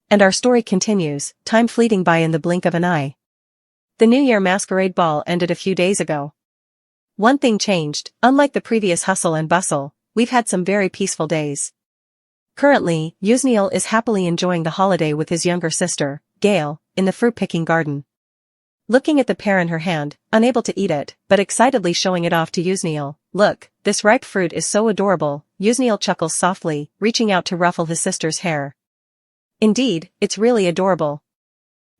And our story continues, time fleeting by in the blink of an eye. The New Year masquerade ball ended a few days ago. One thing changed, unlike the previous hustle and bustle, we've had some very peaceful days. Currently, Yuzniel is happily enjoying the holiday with his younger sister, Gail, in the fruit-picking garden. Looking at the pear in her hand, unable to eat it, but excitedly showing it off to Yuzniel. Look, this ripe fruit is so adorable, Yuzniel chuckles softly, reaching out to ruffle his sister's hair. Indeed, it's really adorable.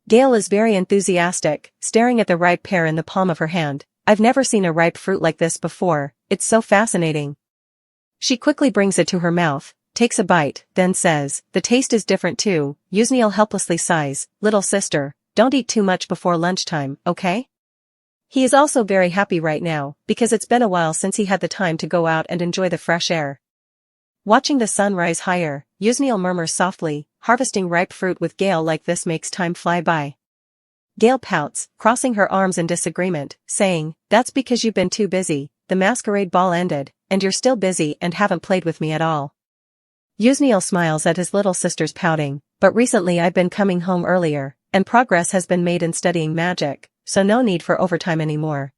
Gail is very enthusiastic, staring at the ripe pear in the palm of her hand. I've never seen a ripe fruit like this before, it's so fascinating. She quickly brings it to her mouth, takes a bite, then says, the taste is different too. Yuzniel helplessly sighs, little sister, don't eat too much before lunchtime, okay? He is also very happy right now, because it's been a while since he had the time to go out and enjoy the fresh air. Watching the sun rise higher, Yuzniel murmurs softly, harvesting ripe fruit with Gail like this makes time fly by. Gail pouts, crossing her arms in disagreement, saying, that's because you've been too busy, the masquerade ball ended, and you're still busy and haven't played with me at all. Yuzniel smiles at his little sister's pouting, but recently I've been coming home earlier, and progress has been made in studying magic, so no need for overtime anymore.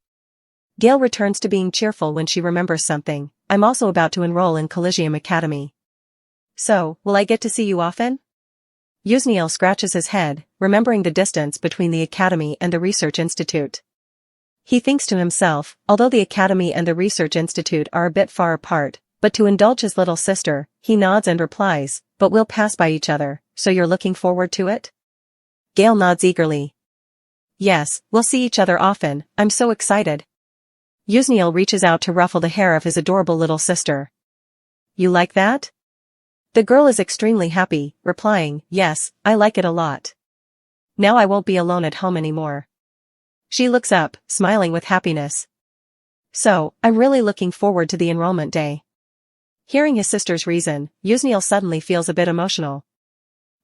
Gail returns to being cheerful when she remembers something, I'm also about to enroll in Collegium Academy. So, will I get to see you often? Yuzniel scratches his head, remembering the distance between the academy and the research institute. He thinks to himself, although the academy and the research institute are a bit far apart, but to indulge his little sister, he nods and replies, but we'll pass by each other, so you're looking forward to it? Gail nods eagerly. Yes, we'll see each other often, I'm so excited. Yuzniel reaches out to ruffle the hair of his adorable little sister. You like that? The girl is extremely happy, replying, yes, I like it a lot. Now I won't be alone at home anymore. She looks up, smiling with happiness. So, I'm really looking forward to the enrollment day. Hearing his sister's reason, Yuzniel suddenly feels a bit emotional.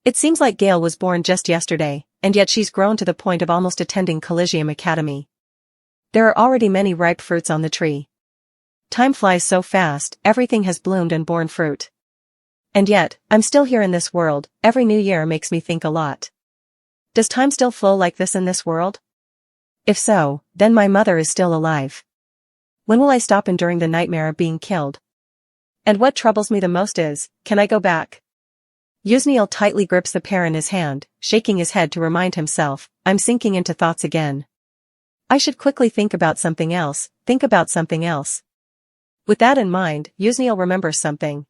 It seems like Gail was born just yesterday, and yet she's grown to the point of almost attending Collegium Academy. There are already many ripe fruits on the tree. Time flies so fast, everything has bloomed and borne fruit. And yet, I'm still here in this world, every new year makes me think a lot. Does time still flow like this in this world? If so, then my mother is still alive. When will I stop enduring the nightmare of being killed? And what troubles me the most is, can I go back? Yuzniel tightly grips the pear in his hand, shaking his head to remind himself, I'm sinking into thoughts again. I should quickly think about something else. With that in mind, Yuzniel remembers something.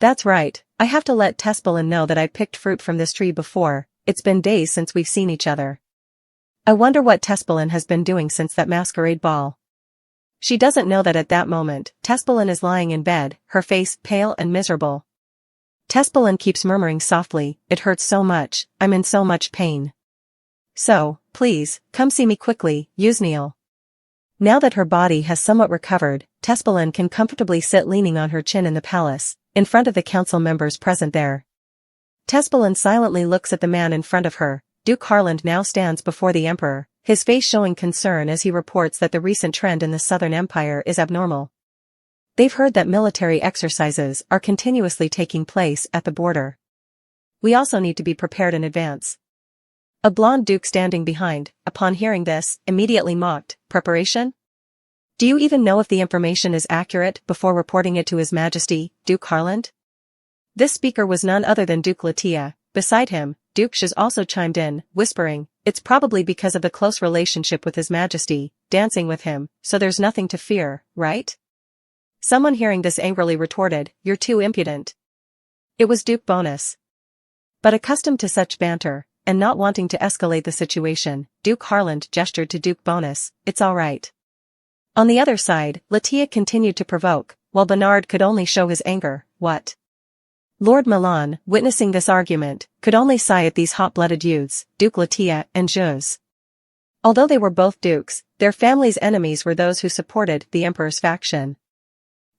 That's right, I have to let Tespelin know that I picked fruit from this tree before, it's been days since we've seen each other. I wonder what Tespelin has been doing since that masquerade ball. She doesn't know that at that moment, Tespelin is lying in bed, her face pale and miserable. Tespelin keeps murmuring softly, it hurts so much, I'm in so much pain. So, please, come see me quickly, Yuzniel. Now that her body has somewhat recovered, Tespelin can comfortably sit leaning on her chin in the palace, in front of the council members present there. Tespelin silently looks at the man in front of her. Duke Harland now stands before the emperor, his face showing concern as he reports that the recent trend in the Southern Empire is abnormal. They've heard that military exercises are continuously taking place at the border. We also need to be prepared in advance. A blonde duke standing behind, upon hearing this, immediately mocked, preparation? Do you even know if the information is accurate before reporting it to His Majesty, Duke Harland? This speaker was none other than Duke Latia. Beside him, Duke Shiz also chimed in, whispering, it's probably because of the close relationship with His Majesty, dancing with him, so there's nothing to fear, right? Someone hearing this angrily retorted, you're too impudent. It was Duke Bonus. But accustomed to such banter, and not wanting to escalate the situation, Duke Harland gestured to Duke Bonus, it's all right. On the other side, Latia continued to provoke, while Bernard could only show his anger. What? Lord Milan, witnessing this argument, could only sigh at these hot-blooded youths, Duke Latia and Juz. Although they were both dukes, their families' enemies were those who supported the emperor's faction.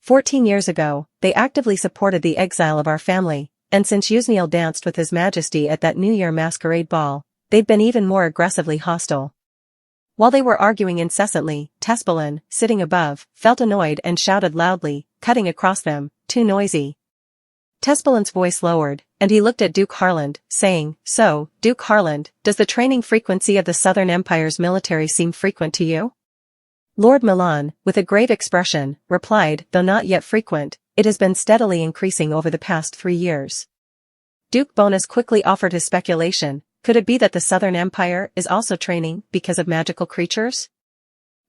14 years ago, they actively supported the exile of our family, and since Yuzniel danced with His Majesty at that New Year masquerade ball, they'd been even more aggressively hostile. While they were arguing incessantly, Tespelin, sitting above, felt annoyed and shouted loudly, cutting across them, too noisy. Tespelin's voice lowered, and he looked at Duke Harland, saying, "So, Duke Harland, does the training frequency of the Southern Empire's military seem frequent to you?" Lord Milan, with a grave expression, replied, "Though not yet frequent, it has been steadily increasing over the past 3 years." Duke Bonus quickly offered his speculation: could it be that the Southern Empire is also training because of magical creatures?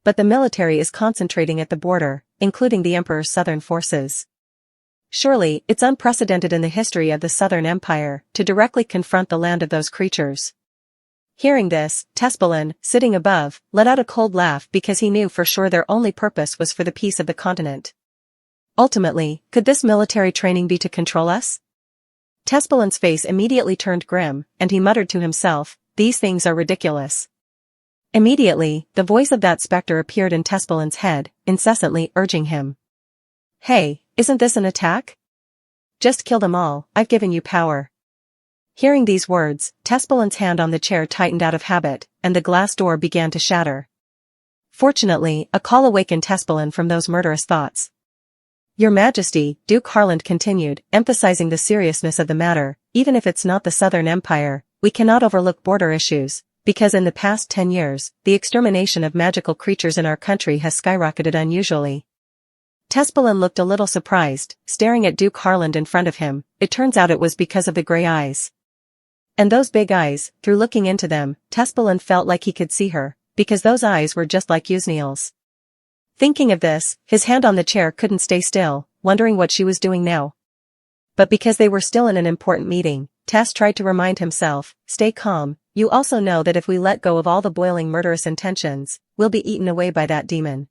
But the military is concentrating at the border, including the Emperor's southern forces. Surely, it's unprecedented in the history of the Southern Empire to directly confront the land of those creatures. Hearing this, Tespelin, sitting above, let out a cold laugh because he knew for sure their only purpose was for the peace of the continent. Ultimately, could this military training be to control us? Tespelin's face immediately turned grim, and he muttered to himself, "These things are ridiculous." Immediately, the voice of that spectre appeared in Tespelin's head, incessantly urging him. "Hey, isn't this an attack? Just kill them all, I've given you power." Hearing these words, Tespelin's hand on the chair tightened out of habit, and the glass door began to shatter. Fortunately, a call awakened Tespelin from those murderous thoughts. "Your Majesty," Duke Harland continued, emphasizing the seriousness of the matter, "even if it's not the Southern Empire, we cannot overlook border issues, because in the past 10 years, the extermination of magical creatures in our country has skyrocketed unusually." Tespelin looked a little surprised, staring at Duke Harland in front of him. It turns out it was because of the grey eyes. And those big eyes, through looking into them, Tespelin felt like he could see her, because those eyes were just like Usniel's. Thinking of this, his hand on the chair couldn't stay still, wondering what she was doing now. But because they were still in an important meeting, Tess tried to remind himself, "Stay calm, you also know that if we let go of all the boiling murderous intentions, we'll be eaten away by that demon.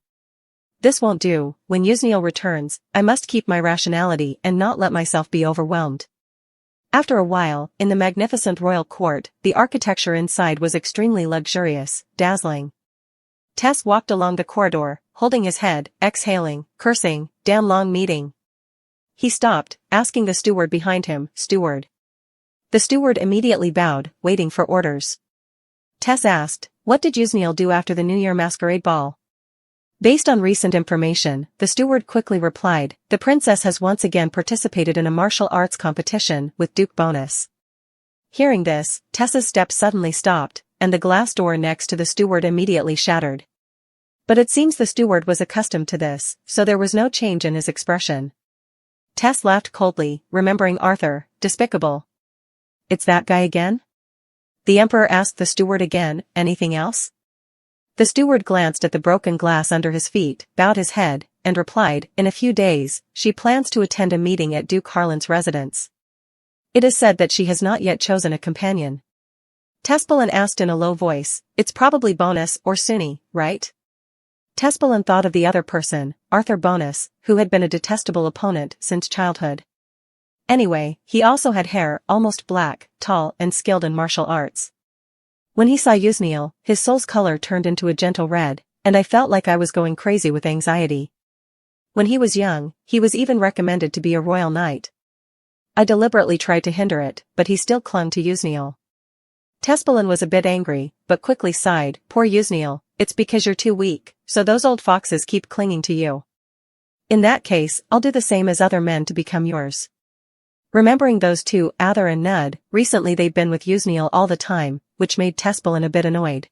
This won't do. When Usniel returns, I must keep my rationality and not let myself be overwhelmed." After a while, in the magnificent royal court, the architecture inside was extremely luxurious, dazzling. Tess walked along the corridor, holding his head, exhaling, cursing, "Damn long meeting." He stopped, asking the steward behind him, "Steward." The steward immediately bowed, waiting for orders. Tess asked, "What did Usniel do after the New Year masquerade ball?" Based on recent information, the steward quickly replied, "The princess has once again participated in a martial arts competition with Duke Bonus." Hearing this, Tess's steps suddenly stopped, and the glass door next to the steward immediately shattered. But it seems the steward was accustomed to this, so there was no change in his expression. Tess laughed coldly, remembering Arthur, despicable. "It's that guy again?" The Emperor asked the steward again, "Anything else?" The steward glanced at the broken glass under his feet, bowed his head, and replied, "In a few days, she plans to attend a meeting at Duke Harland's residence. It is said that she has not yet chosen a companion." Tespelin asked in a low voice, "It's probably Bonus or Sunni, right?" Tespelin thought of the other person, Arthur Bonus, who had been a detestable opponent since childhood. Anyway, he also had hair almost black, tall and skilled in martial arts. When he saw Usniel, his soul's color turned into a gentle red, and I felt like I was going crazy with anxiety. When he was young, he was even recommended to be a royal knight. I deliberately tried to hinder it, but he still clung to Usniel. Tespelin was a bit angry, but quickly sighed, "Poor Usniel, it's because you're too weak, so those old foxes keep clinging to you. In that case, I'll do the same as other men to become yours." Remembering those two, Ather and Nud, recently they'd been with Usniel all the time, which made Tespelin a bit annoyed.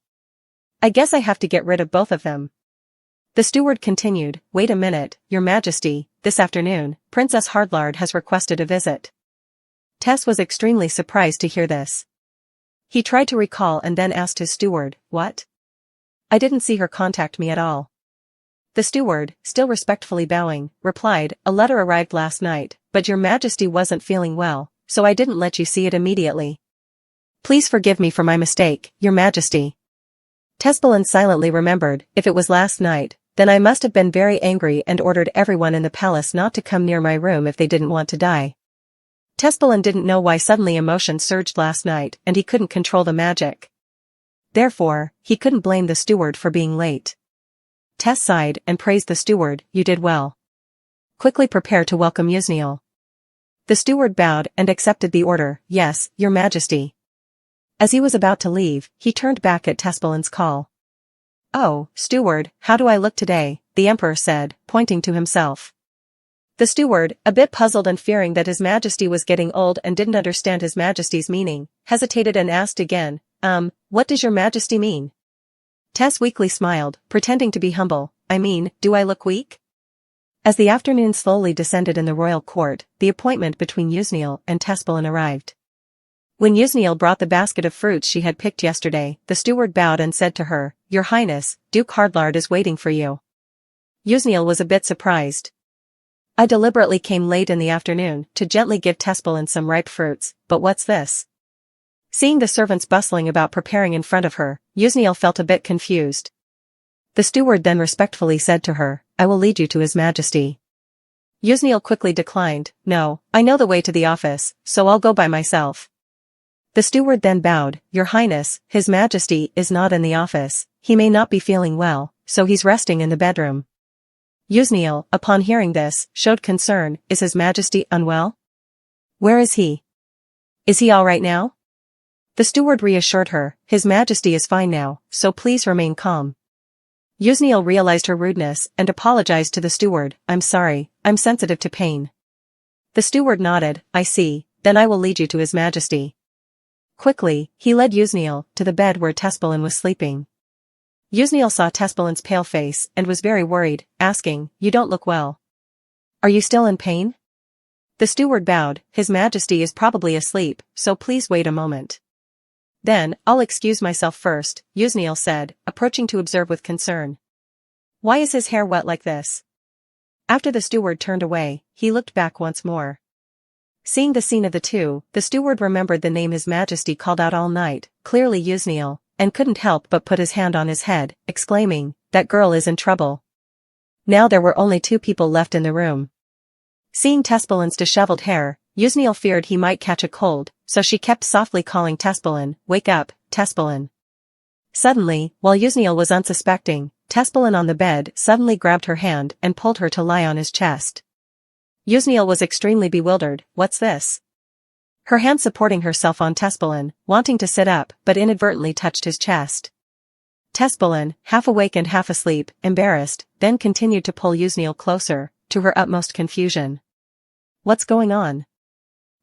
"I guess I have to get rid of both of them." The steward continued, "Wait a minute, Your Majesty, this afternoon, Princess Hardlard has requested a visit." Tess was extremely surprised to hear this. He tried to recall and then asked his steward, "What? I didn't see her contact me at all." The steward, still respectfully bowing, replied, "A letter arrived last night, but Your Majesty wasn't feeling well, so I didn't let you see it immediately. Please forgive me for my mistake, Your Majesty." Tespelin silently remembered, if it was last night, then I must have been very angry and ordered everyone in the palace not to come near my room if they didn't want to die. Tespelin didn't know why suddenly emotion surged last night and he couldn't control the magic. Therefore, he couldn't blame the steward for being late. Tess sighed and praised the steward, "You did well. Quickly prepare to welcome Usniel." The steward bowed and accepted the order, "Yes, Your Majesty." As he was about to leave, he turned back at Tespelin's call. "Oh, steward, how do I look today?" the Emperor said, pointing to himself. The steward, a bit puzzled and fearing that His Majesty was getting old and didn't understand His Majesty's meaning, hesitated and asked again, what does your Majesty mean? Tess weakly smiled, pretending to be humble. I mean, do I look weak? As the afternoon slowly descended in the royal court, the appointment between Yusniel and Tespelin arrived. When Yusniel brought the basket of fruits she had picked yesterday, the steward bowed and said to her, Your Highness, Duke Hardlard is waiting for you. Yusniel was a bit surprised. I deliberately came late in the afternoon to gently give Tespelin some ripe fruits, but what's this? Seeing the servants bustling about preparing in front of her, Yusniel felt a bit confused. The steward then respectfully said to her, I will lead you to His Majesty. Yusniel quickly declined, No, I know the way to the office, so I'll go by myself. The steward then bowed, Your Highness, His Majesty is not in the office, he may not be feeling well, so he's resting in the bedroom. Yusniel, upon hearing this, showed concern, Is His Majesty unwell? Where is he? Is he all right now? The steward reassured her, His Majesty is fine now, so please remain calm. Yusniel realized her rudeness and apologized to the steward, I'm sorry, I'm sensitive to pain. The steward nodded, I see, then I will lead you to His Majesty. Quickly, he led Yusniel to the bed where Tespelin was sleeping. Yusniel saw Tespelin's pale face and was very worried, asking, You don't look well. Are you still in pain? The steward bowed, His Majesty is probably asleep, so please wait a moment. Then, I'll excuse myself first, Yusniel said, approaching to observe with concern. Why is his hair wet like this? After the steward turned away, he looked back once more. Seeing the scene of the two, the steward remembered the name His Majesty called out all night, clearly Yusniel, and couldn't help but put his hand on his head, exclaiming, That girl is in trouble. Now there were only two people left in the room. Seeing Tespelin's disheveled hair, Yusniel feared he might catch a cold, so she kept softly calling Tespelin, Wake up, Tespelin. Suddenly, while Yusniel was unsuspecting, Tespelin on the bed suddenly grabbed her hand and pulled her to lie on his chest. Yusniel was extremely bewildered, What's this? Her hand supporting herself on Tespelin, wanting to sit up but inadvertently touched his chest. Tespelin, half awake and half asleep, embarrassed, then continued to pull Yusniel closer, to her utmost confusion. What's going on?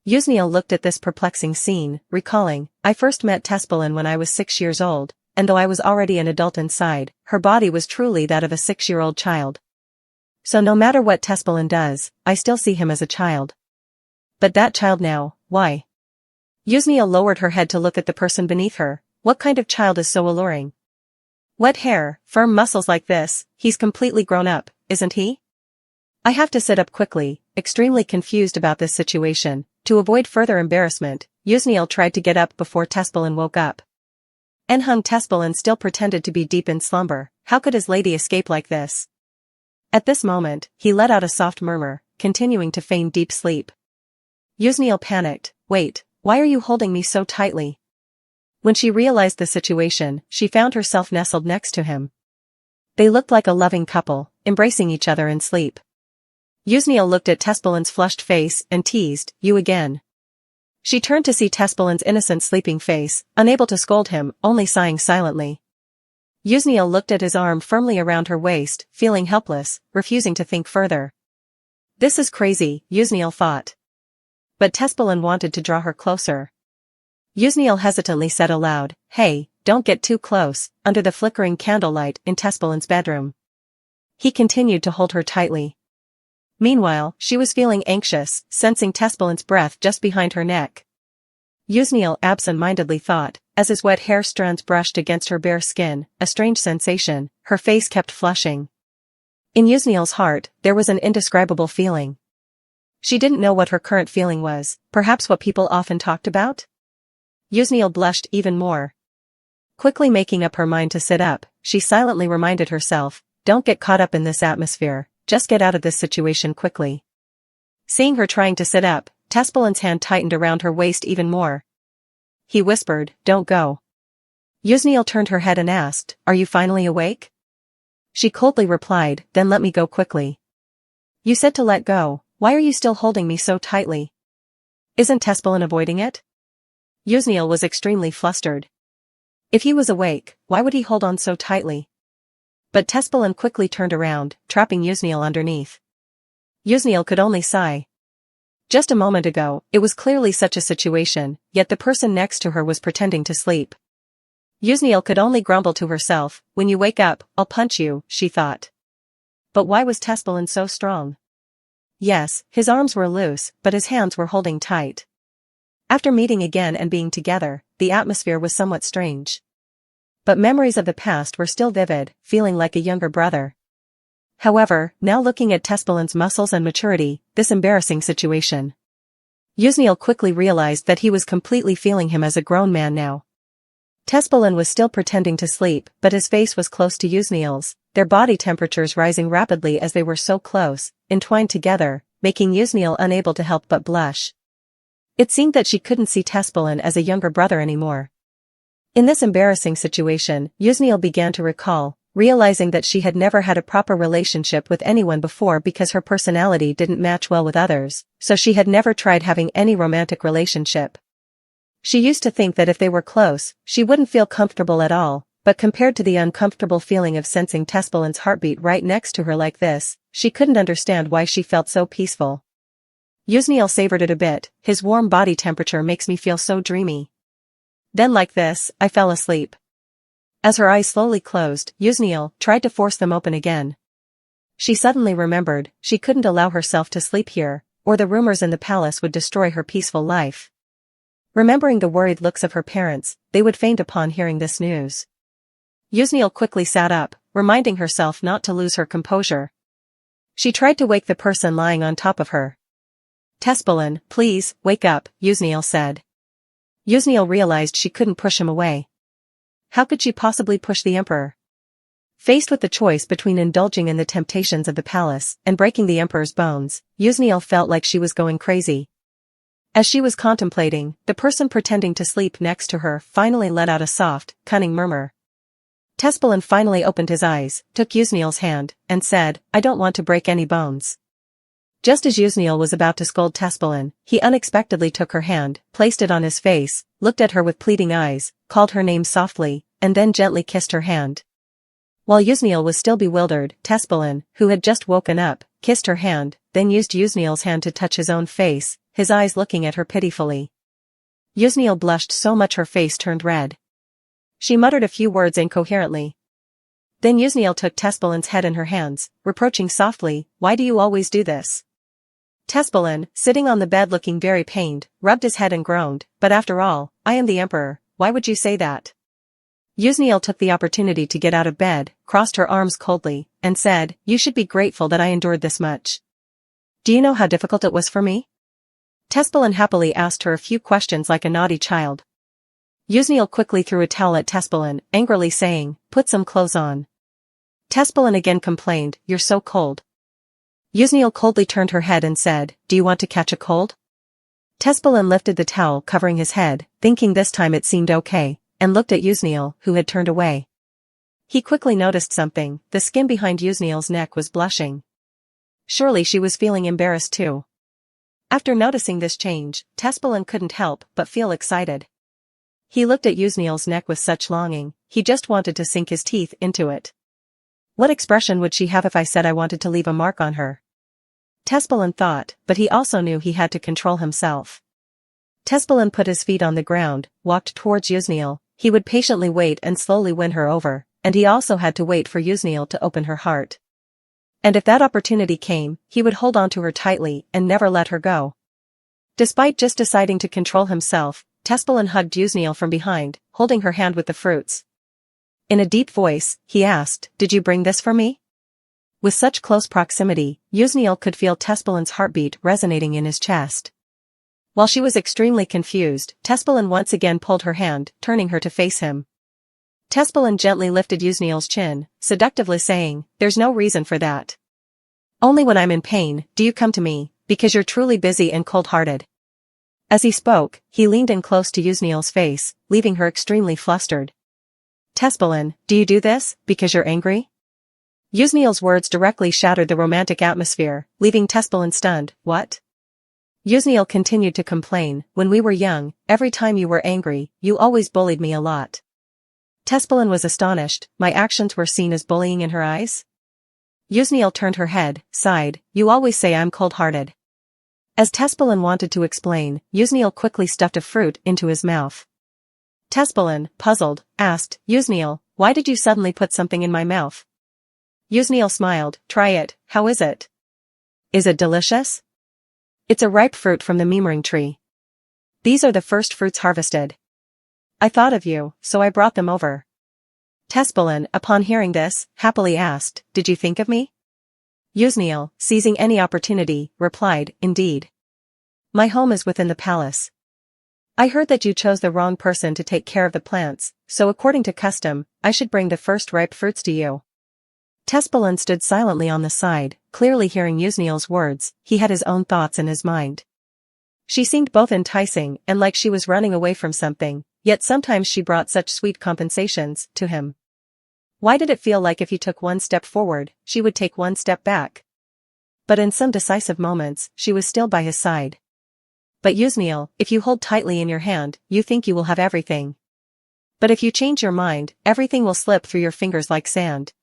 Yusniel looked at this perplexing scene, recalling, I first met Tespelin when I was 6 years old, and though I was already an adult inside, her body was truly that of a 6-year-old child. So no matter what Tespelin does, I still see him as a child. But that child now, why? Yusniel lowered her head to look at the person beneath her. What kind of child is so alluring? Wet hair, firm muscles like this, he's completely grown up, isn't he? I have to sit up quickly, extremely confused about this situation. To avoid further embarrassment, Yusniel tried to get up before Tespelin woke up. Enhung Tespelin still pretended to be deep in slumber. How could his lady escape like this? At this moment, he let out a soft murmur, continuing to feign deep sleep. Yusniel panicked, Wait, why are you holding me so tightly? When she realized the situation, she found herself nestled next to him. They looked like a loving couple, embracing each other in sleep. Yusniel looked at Tespelin's flushed face and teased, You again. She turned to see Tespelin's innocent sleeping face, unable to scold him, only sighing silently. Yusniel looked at his arm firmly around her waist, feeling helpless, refusing to think further. This is crazy, Yusniel thought. But Tespelin wanted to draw her closer. Yusniel hesitantly said aloud, Hey, don't get too close, under the flickering candlelight in Tespelin's bedroom. He continued to hold her tightly. Meanwhile, she was feeling anxious, sensing Tespelin's breath just behind her neck. Yusniel absent-mindedly thought, as his wet hair strands brushed against her bare skin, a strange sensation, her face kept flushing. In Yusniel's heart, there was an indescribable feeling. She didn't know what her current feeling was, perhaps what people often talked about? Yusniel blushed even more. Quickly making up her mind to sit up, she silently reminded herself, Don't get caught up in this atmosphere. Just get out of this situation quickly. Seeing her trying to sit up, Tespelin's hand tightened around her waist even more. He whispered, Don't go. Yusniel turned her head and asked, Are you finally awake? She coldly replied, Then let me go quickly. You said to let go, why are you still holding me so tightly? Isn't Tespelin avoiding it? Yusniel was extremely flustered. If he was awake, why would he hold on so tightly? But Tespelin quickly turned around, trapping Yusniel underneath. Yuzniel could only sigh. Just a moment ago, it was clearly such a situation, yet the person next to her was pretending to sleep. Yuzniel could only grumble to herself, when you wake up, I'll punch you, she thought. But why was Tespelin so strong? Yes, his arms were loose, but his hands were holding tight. After meeting again and being together, the atmosphere was somewhat strange. But memories of the past were still vivid, feeling like a younger brother. However, now looking at Tespelin's muscles and maturity, this embarrassing situation. Yuzniel quickly realized that he was completely feeling him as a grown man now. Tespelin was still pretending to sleep, but his face was close to Yuzniel's, their body temperatures rising rapidly as they were so close, entwined together, making Yuzniel unable to help but blush. It seemed that she couldn't see Tespelin as a younger brother anymore. In this embarrassing situation, Yuzniel began to recall, realizing that she had never had a proper relationship with anyone before because her personality didn't match well with others, so she had never tried having any romantic relationship. She used to think that if they were close, she wouldn't feel comfortable at all, but compared to the uncomfortable feeling of sensing Tespelin's heartbeat right next to her like this, she couldn't understand why she felt so peaceful. Yuzniel savored it a bit, his warm body temperature makes me feel so dreamy. Then like this, I fell asleep. As her eyes slowly closed, Yuzniel tried to force them open again. She suddenly remembered, she couldn't allow herself to sleep here, or the rumors in the palace would destroy her peaceful life. Remembering the worried looks of her parents, they would faint upon hearing this news. Yuzniel quickly sat up, reminding herself not to lose her composure. She tried to wake the person lying on top of her. Tespelin, please, wake up, Yuzniel said. Yuzniel realized she couldn't push him away. How could she possibly push the emperor? Faced with the choice between indulging in the temptations of the palace and breaking the emperor's bones, Yuzniel felt like she was going crazy. As she was contemplating, the person pretending to sleep next to her finally let out a soft, cunning murmur. Tespelin finally opened his eyes, took Yuzniel's hand, and said, I don't want to break any bones. Just as Yuzniel was about to scold Tespelin, he unexpectedly took her hand, placed it on his face, looked at her with pleading eyes, called her name softly, and then gently kissed her hand. While Yuzniel was still bewildered, Tespelin, who had just woken up, kissed her hand, then used Yuzniel's hand to touch his own face, his eyes looking at her pitifully. Yuzniel blushed so much her face turned red. She muttered a few words incoherently. Then Yuzniel took Tespelin's head in her hands, reproaching softly, why do you always do this? Tespelin, sitting on the bed looking very pained, rubbed his head and groaned, but after all, I am the emperor, why would you say that? Yuzniel took the opportunity to get out of bed, crossed her arms coldly, and said, you should be grateful that I endured this much. Do you know how difficult it was for me? Tespelin happily asked her a few questions like a naughty child. Yuzniel quickly threw a towel at Tespelin, angrily saying, put some clothes on. Tespelin again complained, you're so cold. Yuzniel coldly turned her head and said, do you want to catch a cold? Tespelin lifted the towel covering his head, thinking this time it seemed okay, and looked at Yuzniel, who had turned away. He quickly noticed something, the skin behind Yuzniel's neck was blushing. Surely she was feeling embarrassed too. After noticing this change, Tespelin couldn't help but feel excited. He looked at Yuzniel's neck with such longing, he just wanted to sink his teeth into it. What expression would she have if I said I wanted to leave a mark on her? Tespelin thought, but he also knew he had to control himself. Tespelin put his feet on the ground, walked towards Yuzniel, he would patiently wait and slowly win her over, and he also had to wait for Yuzniel to open her heart. And if that opportunity came, he would hold on to her tightly and never let her go. Despite just deciding to control himself, Tespelin hugged Yuzniel from behind, holding her hand with the fruits. In a deep voice, he asked, did you bring this for me? With such close proximity, Yuzniel could feel Tespelin's heartbeat resonating in his chest. While she was extremely confused, Tespelin once again pulled her hand, turning her to face him. Tespelin gently lifted Yuzniel's chin, seductively saying, there's no reason for that. Only when I'm in pain, do you come to me, because you're truly busy and cold-hearted. As he spoke, he leaned in close to Yuzniel's face, leaving her extremely flustered. Tespelin, do you do this, because you're angry? Yuzniel's words directly shattered the romantic atmosphere, leaving Tespelin stunned, what? Yuzniel continued to complain, when we were young, every time you were angry, you always bullied me a lot. Tespelin was astonished, my actions were seen as bullying in her eyes? Yusniel turned her head, sighed, you always say I'm cold-hearted. As Tespelin wanted to explain, Yusniel quickly stuffed a fruit into his mouth. Tespelin, puzzled, asked, Yusniel, why did you suddenly put something in my mouth? Yusniel smiled, try it, how is it? Is it delicious? It's a ripe fruit from the memering tree. These are the first fruits harvested. I thought of you, so I brought them over. Tespelin, upon hearing this, happily asked, did you think of me? Yusniel, seizing any opportunity, replied, indeed. My home is within the palace. I heard that you chose the wrong person to take care of the plants, so according to custom, I should bring the first ripe fruits to you. Tespelin stood silently on the side, clearly hearing Yusniel's words. He had his own thoughts in his mind. She seemed both enticing and like she was running away from something, yet sometimes she brought such sweet compensations to him. Why did it feel like if he took one step forward, she would take one step back? But in some decisive moments, she was still by his side. But Yusniel, if you hold tightly in your hand, you think you will have everything. But if you change your mind, everything will slip through your fingers like sand.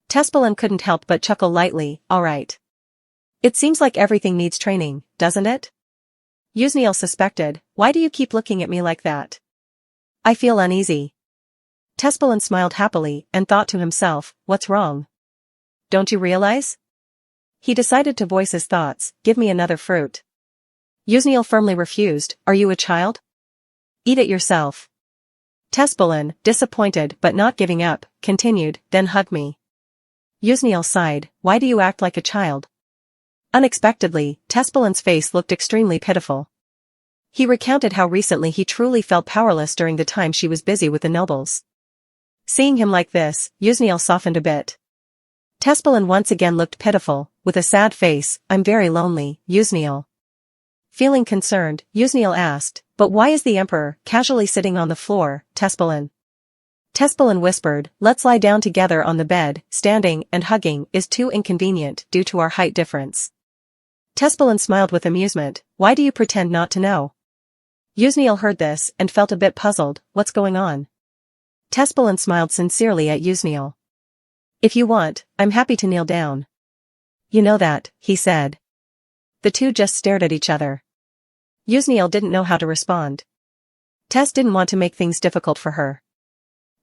Tespelin couldn't help but chuckle lightly, all right. It seems like everything needs training, doesn't it? Yusniel suspected, why do you keep looking at me like that? I feel uneasy. Tespelin smiled happily and thought to himself, what's wrong? Don't you realize? He decided to voice his thoughts, give me another fruit. Yusniel firmly refused, are you a child? Eat it yourself. Tespelin, disappointed but not giving up, continued, then hug me. Yusniel sighed, why do you act like a child? Unexpectedly, Tespelin's face looked extremely pitiful. He recounted how recently he truly felt powerless during the time she was busy with the nobles. Seeing him like this, Yusniel softened a bit. Tespelin once again looked pitiful, with a sad face, I'm very lonely, Yusniel. Feeling concerned, Yusniel asked, but why is the emperor casually sitting on the floor, Tespelin? Tespelin whispered, let's lie down together on the bed, standing and hugging is too inconvenient due to our height difference. Tespelin smiled with amusement, why do you pretend not to know? Yusniel heard this and felt a bit puzzled, what's going on? Tespelin smiled sincerely at Yusniel. If you want, I'm happy to kneel down. You know that, he said. The two just stared at each other. Yusniel didn't know how to respond. Tess didn't want to make things difficult for her.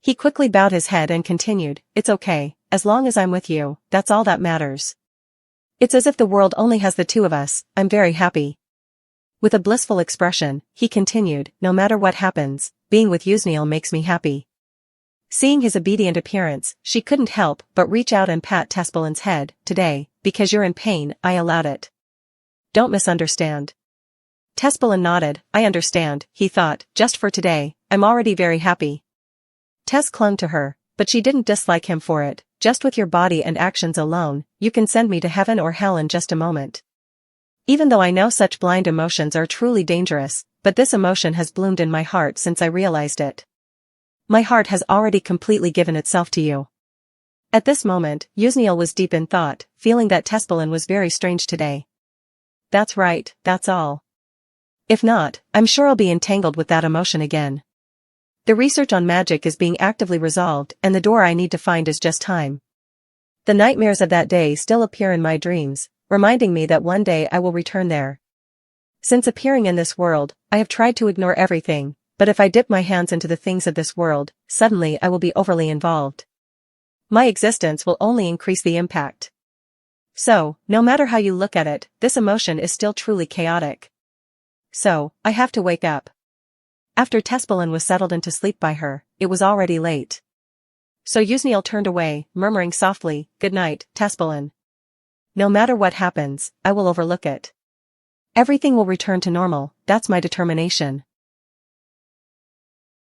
He quickly bowed his head and continued, it's okay, as long as I'm with you, that's all that matters. It's as if the world only has the two of us, I'm very happy. With a blissful expression, he continued, no matter what happens, being with Yusniel makes me happy. Seeing his obedient appearance, she couldn't help but reach out and pat Tespelin's head, today, because you're in pain, I allowed it. Don't misunderstand. Tespelin nodded, I understand, he thought, just for today, I'm already very happy. Tess clung to her, but she didn't dislike him for it, just with your body and actions alone, you can send me to heaven or hell in just a moment. Even though I know such blind emotions are truly dangerous, but this emotion has bloomed in my heart since I realized it. My heart has already completely given itself to you. At this moment, Yusniel was deep in thought, feeling that Tespelin was very strange today. That's right, that's all. If not, I'm sure I'll be entangled with that emotion again. The research on magic is being actively resolved and the door I need to find is just time. The nightmares of that day still appear in my dreams, reminding me that one day I will return there. Since appearing in this world, I have tried to ignore everything, but if I dip my hands into the things of this world, suddenly I will be overly involved. My existence will only increase the impact. So, no matter how you look at it, this emotion is still truly chaotic. So, I have to wake up. After Tespelin was settled into sleep by her, it was already late. So Yusniel turned away, murmuring softly, good night, Tespelin. No matter what happens, I will overlook it. Everything will return to normal, that's my determination.